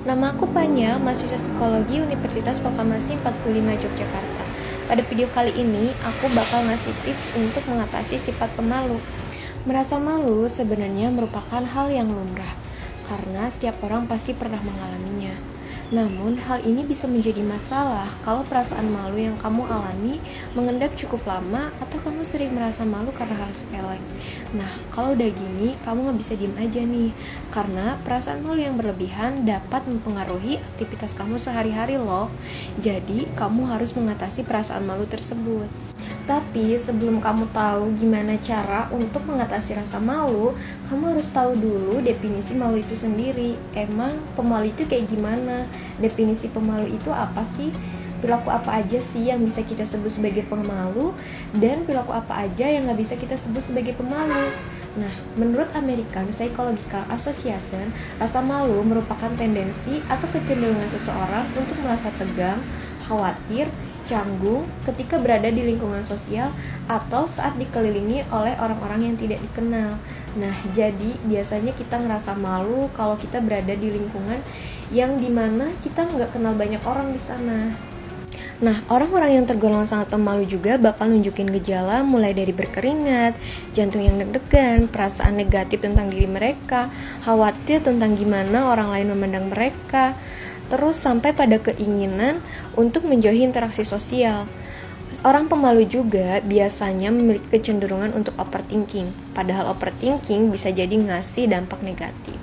Nama aku Panya, mahasiswa psikologi Universitas Proklamasi 45 Yogyakarta. Pada video kali ini, aku bakal ngasih tips untuk mengatasi sifat pemalu. Merasa malu sebenarnya merupakan hal yang lumrah, karena setiap orang pasti pernah mengalaminya. Namun, hal ini bisa menjadi masalah kalau perasaan malu yang kamu alami mengendap cukup lama atau kamu sering merasa malu karena hal sepele. Nah, kalau udah gini, kamu nggak bisa diem aja nih, karena perasaan malu yang berlebihan dapat mempengaruhi aktivitas kamu sehari-hari loh. Jadi, kamu harus mengatasi perasaan malu tersebut. Tapi sebelum kamu tahu gimana cara untuk mengatasi rasa malu, kamu harus tahu dulu definisi malu itu sendiri. Emang pemalu itu kayak gimana? Definisi pemalu itu apa sih? Perilaku apa aja sih yang bisa kita sebut sebagai pemalu? Dan perilaku apa aja yang nggak bisa kita sebut sebagai pemalu? Nah, menurut American Psychological Association, rasa malu merupakan tendensi atau kecenderungan seseorang untuk merasa tegang, khawatir, canggung ketika berada di lingkungan sosial atau saat dikelilingi oleh orang-orang yang tidak dikenal. Nah, jadi biasanya kita ngerasa malu kalau kita berada di lingkungan yang dimana kita nggak kenal banyak orang di sana. Nah, orang-orang yang tergolong sangat pemalu juga bakal nunjukin gejala mulai dari berkeringat, jantung yang deg-degan, perasaan negatif tentang diri mereka, khawatir tentang gimana orang lain memandang mereka, terus sampai pada keinginan untuk menjauhi interaksi sosial. Orang pemalu juga biasanya memiliki kecenderungan untuk overthinking, padahal overthinking bisa jadi ngasih dampak negatif.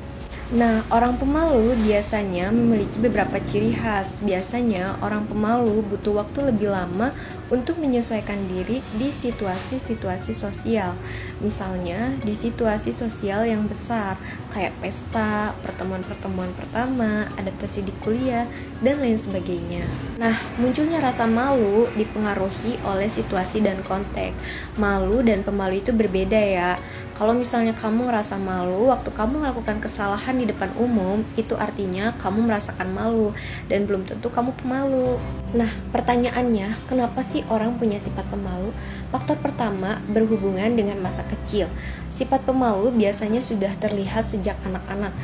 Nah, orang pemalu biasanya memiliki beberapa ciri khas. Biasanya orang pemalu butuh waktu lebih lama untuk menyesuaikan diri di situasi-situasi sosial. Misalnya, di situasi sosial yang besar, kayak pesta, pertemuan-pertemuan pertama, adaptasi di kuliah, dan lain sebagainya. Nah, munculnya rasa malu dipengaruhi oleh situasi dan konteks. Malu dan pemalu itu berbeda ya. Kalau misalnya kamu ngerasa malu waktu kamu melakukan kesalahan di depan umum, itu artinya kamu merasakan malu dan belum tentu kamu pemalu. Nah, pertanyaannya, kenapa sih orang punya sifat pemalu? Faktor pertama berhubungan dengan masa kecil. Sifat pemalu biasanya sudah terlihat sejak anak-anak.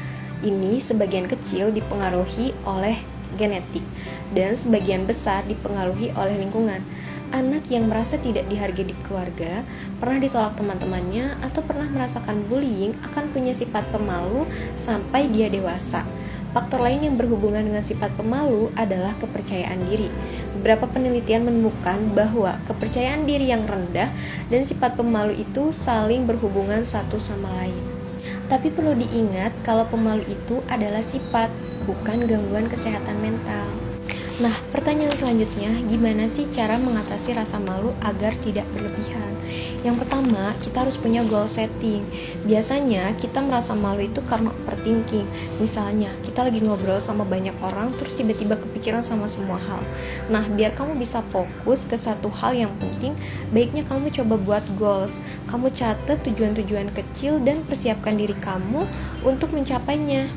Ini sebagian kecil dipengaruhi oleh genetik dan sebagian besar dipengaruhi oleh lingkungan. Anak yang merasa tidak dihargai di keluarga, pernah ditolak teman-temannya, atau pernah merasakan bullying akan punya sifat pemalu sampai dia dewasa. Faktor lain yang berhubungan dengan sifat pemalu adalah kepercayaan diri. Beberapa penelitian menemukan bahwa kepercayaan diri yang rendah dan sifat pemalu itu saling berhubungan satu sama lain. Tapi perlu diingat kalau pemalu itu adalah sifat, bukan gangguan kesehatan mental. Nah, pertanyaan selanjutnya, gimana sih cara mengatasi rasa malu agar tidak berlebihan? Yang pertama, kita harus punya goal setting. Biasanya kita merasa malu itu karena overthinking. Misalnya, kita lagi ngobrol sama banyak orang, terus tiba-tiba kepikiran sama semua hal. Nah, biar kamu bisa fokus ke satu hal yang penting, baiknya kamu coba buat goals. Kamu catat tujuan-tujuan kecil dan persiapkan diri kamu untuk mencapainya.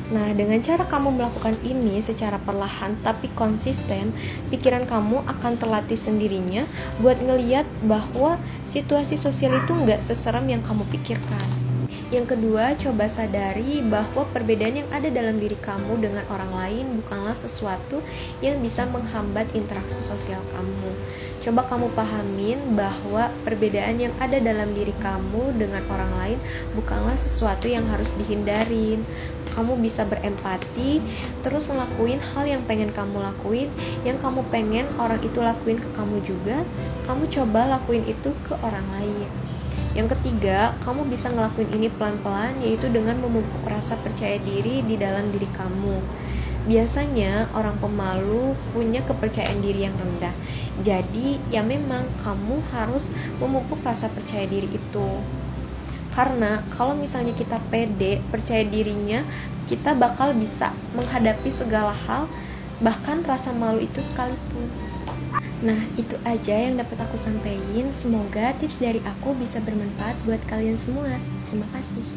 Nah, dengan cara kamu melakukan ini secara perlahan tapi konsisten, pikiran kamu akan terlatih sendirinya buat ngeliat bahwa situasi sosial itu nggak seseram yang kamu pikirkan. Yang kedua, coba sadari bahwa perbedaan yang ada dalam diri kamu dengan orang lain bukanlah sesuatu yang bisa menghambat interaksi sosial kamu. Coba kamu pahamin bahwa perbedaan yang ada dalam diri kamu dengan orang lain bukanlah sesuatu yang harus dihindarin. Kamu bisa berempati, terus ngelakuin hal yang pengen kamu lakuin, yang kamu pengen orang itu lakuin ke kamu juga, kamu coba lakuin itu ke orang lain. Yang ketiga, kamu bisa ngelakuin ini pelan-pelan, yaitu dengan memupuk rasa percaya diri di dalam diri kamu. Biasanya orang pemalu punya kepercayaan diri yang rendah. Jadi, ya memang kamu harus memupuk rasa percaya diri itu. Karena kalau misalnya kita pede, percaya dirinya, kita bakal bisa menghadapi segala hal, bahkan rasa malu itu sekalipun. Nah, itu aja yang dapat aku sampaikan. Semoga tips dari aku bisa bermanfaat buat kalian semua. Terima kasih.